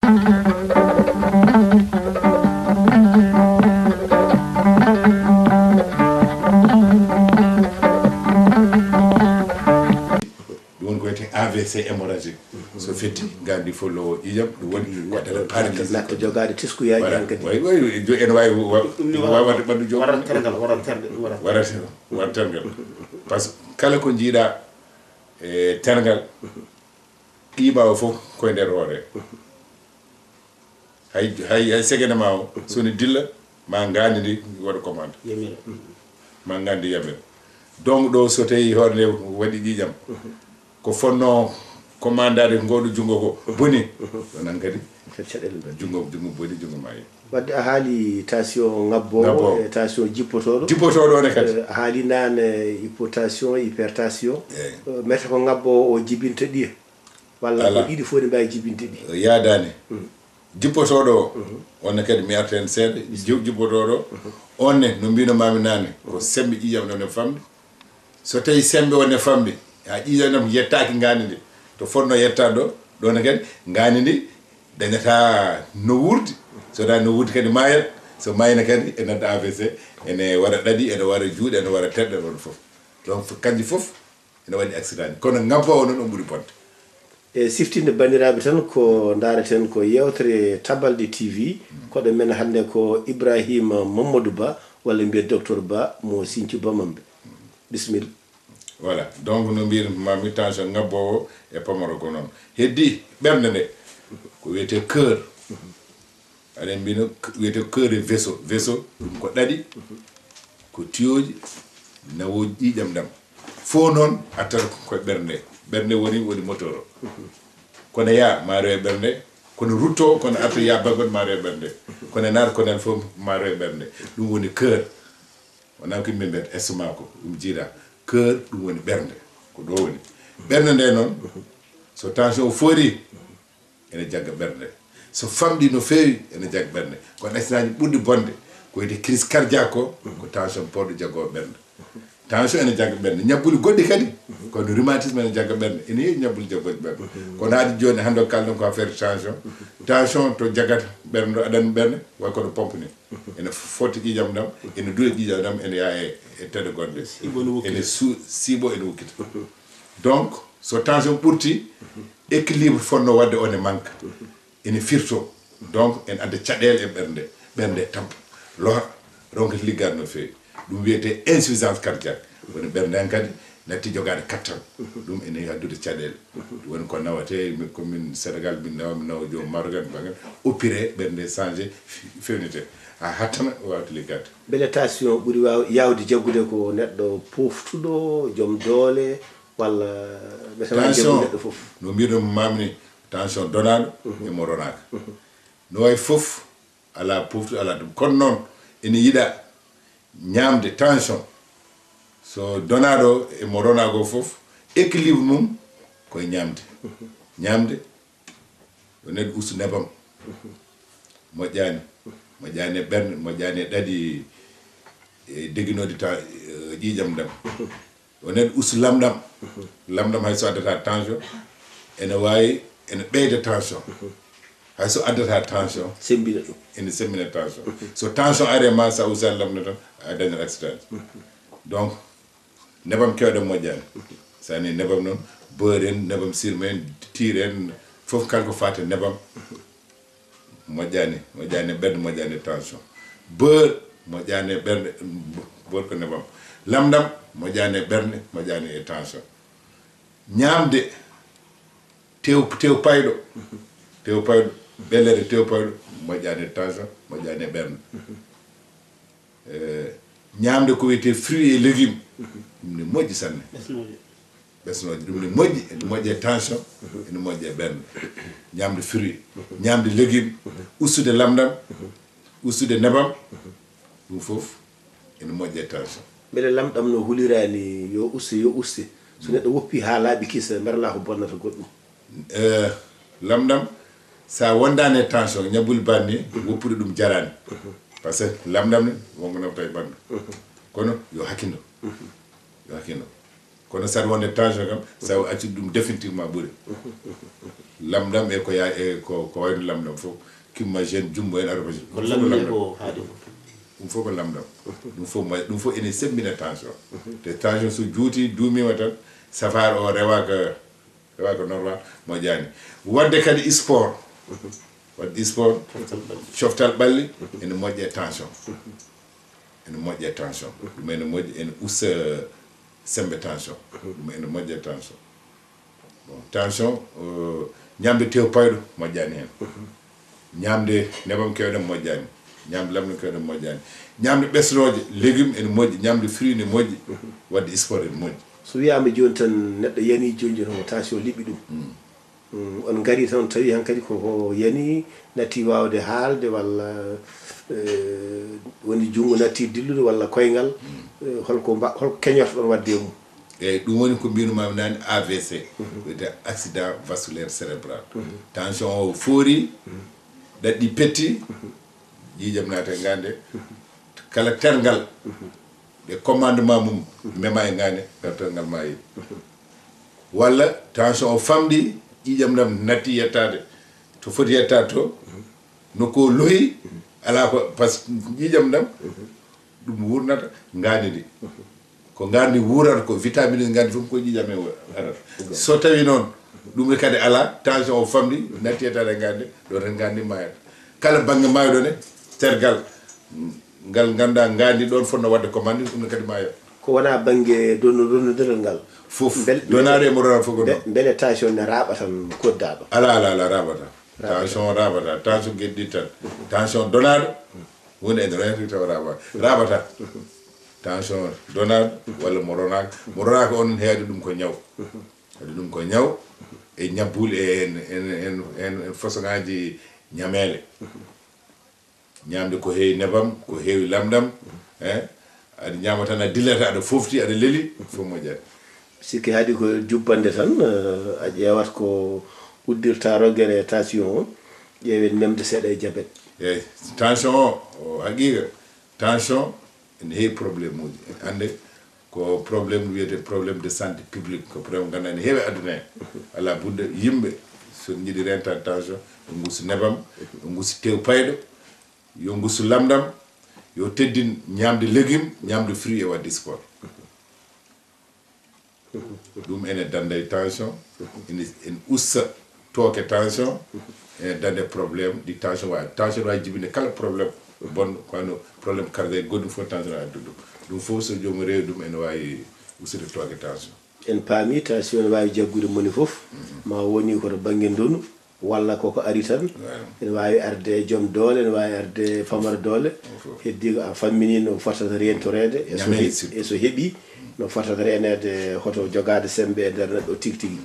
AVC hémorragique so fetti gandi follow ijam do woni wadala paralysie nakko jogade tiskuyaji hankadi way en way wawade bandu jom waran tergal parce que kala ko jiida e tergal qiibawo fof koye nder hoore hay segene ma o soni dilla ma ngandi ndi waɗa commande yamira ma ngandi yamira donc ɗo so tawi hoore nde waɗi ƴiƴam ko fonno commandade ngoɗo jungo ko boni non kadi jungo boni jungo mayi wadde a haali tension ngabbo e tension jippotoɗo ne kadi a haali nane hypotension hypertension meta ko ngabbo o jibinta ɗiya walla ko ɗiɗi fof ne mbawi jibinte ɗi yaadani jippotoɗo onne kadi mi arta hen seeɗa jippotoɗo onne no mbino mami nane ko sembe ƴiƴam ɗon e famde so tawi sembe wonne famde ha ƴiƴam ɗam yettaki ngani ndi to fonno yettade ɗo ɗone kadi ngani ndi dañata no wurdi soda no wurdi kadi mayat so mayna kadi ene adda AVC ene waɗa ɗaɗi ene waɗa juuɗe ene waɗa teɗɗe ɗon foof donc kanji foof ene waɗi accident ji kono ngabba o noon o ɓuuri bonde e siftinde bandiraɓe tan ko dareten ko yewtere Tabalde TV koɗo men hande ko Ibrahima Mamadou Ba walla mbiye docteur Ba mo Sinthiou Bamambe bisimilla voilà donc no mbirmami tension ngabbowo e pamaro ko noon heddi ɓerde nde ko wiyete cœur aɗen mbino wiyete cœur e vaisseau ɗum ko ɗaɗi ko tiyoji nawoji ƴiƴam ɗam fo noon attata koye ɓernde woni moteur o kono ya maaro e ɓernde kono rutto kono arta ya bagol maaro e ɓernde kono naata konen fof maaro e ɓernde ɗum woni cœur wona ko yimɓe mbiyata estomac ko ɗum jiiɗa cœur ɗum woni ɓernde ko ɗo woni ɓernde nde noon so tension o foori ene jagga ɓernde so famɗi no feewi ene jagga ɓernde kono accident ji ɓurɗi bonde ko wiyete crise cardiaque ko tension powɗo jaggowo ɓernde tension ene jagga ɓernde ñabbuli goɗɗi kadi kono rhumatisme ene jagga ɓernde ene heewi ñabbuli jaggoji ɓernde kono haadi joni hande o kalɗon ko affaire tension to jaggata ɓernde o aɗani ɓernde way kono pompe ni ene fotti ƴiƴam ɗam ene duure ƴiƴam ɗam ene yaa e tedde gonɗe ene siiɓo ene wukkita donc so tension ɓurti équilibre fonno wadde one manque ene firto donc en adda caɗele e ɓernde tampa lora ronka liggade no feewi ɗum wiyete insuffisance cardiaque woni ɓernde hen kadi natti jogade kattan ɗum ene addude caɗele ɗum woni ko nawate komin Sénégal min nawa jomum marogan bagan opéré ɓernde changé fewnite ha hattana wawde liggade beele tension ɓuuri yawde jaggude ko neɗɗo poftuɗo joom doole walla tension neɗɗo foof no mbiɗon mamni tension donaɗo emo ronaka no way foof ala poftuɗo ala ɗum kono noon ene yiiɗa ñamde tension so donaɗo emo ronago foof équilibre mum koye ñamde yo neɗɗo ustu nebam moƴƴani e ɓernde moƴƴani e ɗaɗi e deguinode ƴiƴam ɗam yo neɗɗo ustu lamɗam hay so addata tension ene wawi ene ɓeyda tension hay so addata tension sembina ɗum ene sembina tension so tension ari ma sa usani lamɗam tan a dañat accident donc nebam kewɗam moƴƴani sani nebam noon beurre en nebam sirme en tire en foof kala ko fate nebam moƴƴani ɓernde moƴƴani tension beurre moƴƴani e ɓernde beurre ko nebam lamɗam moƴƴani e ɓernde moƴƴani e tension ñamde tew payɗo ɓellere tew payɗo moƴƴani e tension moƴƴani e ɓernde ñamde ko wiyete fruits et légumes ɗum ne moƴƴi sanne ɓesnoje ɗum ne moƴƴi ene moƴƴi e tension ene moƴƴi e ɓernde ñamde fruits ñamde légumes ustude lamɗam ustude nebam ɗum foof ene moƴƴi e tension beele lamɗam no hulirani yo uste so neɗɗo woppi ha laaɓi kisa mberla ko bonnata goɗɗum lamɗam sa wondani e tension ñabbuli banni woppude ɗum jarani par ce que lamɗam ne wonko nafta e ɓandu kono yo hakkilo kono saɗa wonde tension kam sa acci ɗum définitivement ɓuuri lamɗam e ko ya e ko wayno lamɗam fof kimma jeune jumbo en araba ko lamɗam ko haali ɗum fof ko lamɗam ɗum fof ene sembina tension te tension so juuti duumima tan safare o rewaka normal moƴƴani wadde kadi sport wadde sport coftal ɓalli ene moƴƴe tension ene moƴƴe tension ɗum ene moƴƴi ene usta sembe tension ɗum ene moƴƴe tension bon tension ñamde tew payɗo moƴƴani hen ñamde nebam kewɗen moƴƴani ñamde lamɗam kewɗen moƴƴani ñamde ɓesroje légume ene moƴƴi ñamde fruit ne moƴƴi wadde sport ene moƴƴi so wiyama joni tan neɗɗo yani joni joni tension liɓi ɗum on gari tan tawi hankkadi koko yani natti wawde haalde walla woni junngo natti dillude walla koyngal holko keñortoɗon wadde mum eyyi ɗum woni ko mbinumami nani AVC wiyete accident vasculaire cérébral tension o foori ɗaɗɗi petti jiijam naata e ngande kala tergal ɗe commandement mum mema e ngande kala tergal ma yi walla tension o famɗi ƴiƴam ɗam natti yettade to foti yettade to nokko loyi ala ko par ce que ƴiƴam ɗam ɗum wurnata ngandi ndi ko ngandi wurata ko vitamine ngandi fof ko ƴiƴam e arata so tawi noon ɗum kadi ala tension o famɗi natti yettade e ngandi ɗo tan ngandi mayata kala banggue mayɗo ne tergal ngal ganda ngandi ɗon fonno wadde commande ɗum kadi mayo ko wona banggue donnodiral ngal fof donade mo rona fof ko ɗon beele tension ne raaɓa tan koddaɗo ala raɓata tension raɓata tension gueɗɗi tan tension donaɗo woni ene renti taw raɓata tension donaɗo walla mo ronaka on heede ɗum ko ñaw heede ɗum ko ñaw e ñabbuli en façon ngaji ñamele ñamde ko heewi nebam ko heewi lamɗam aɗa ñama tan a dillata aɗa fofti aɗa leeli fof moƴƴani sikki haadi ko jubbande tan a ƴeewat ko uddirta roggere tension o ƴeewen memde seeɗa e diabète eyyi tension o haqiqa tension ene heewi probléme uji hande ko probléme wiyete probléme de santé publique ko probléme ganduɗa ene heewi aduna he ala budde yimɓe so jiiɗi rentade tension yo gusu nebam yo gusu tew payɗo yo gusu lamɗam yo teddin ñamde légume ñamde fruit e wadde sport ɗum ene danda e tension ene usta tooke tension ene danda e probléme ɗi tension wawi jibinde kala probléme bonɗo kono probléme cardiaque goɗɗum fof tension addu ɗum fof so jomum rewi ɗum ene wawi ustude tooke tension en paami tension ne wawi jaggude moni foof ma woni koto banggue ndonu walla koko ari tan ene wawi arde joom doole ene wawi arde famara doole heddi ko a fammini no fotata rentorede e so heeɓi no fotata renede hoto jogade sembe e nder neɗɗo tigui tigui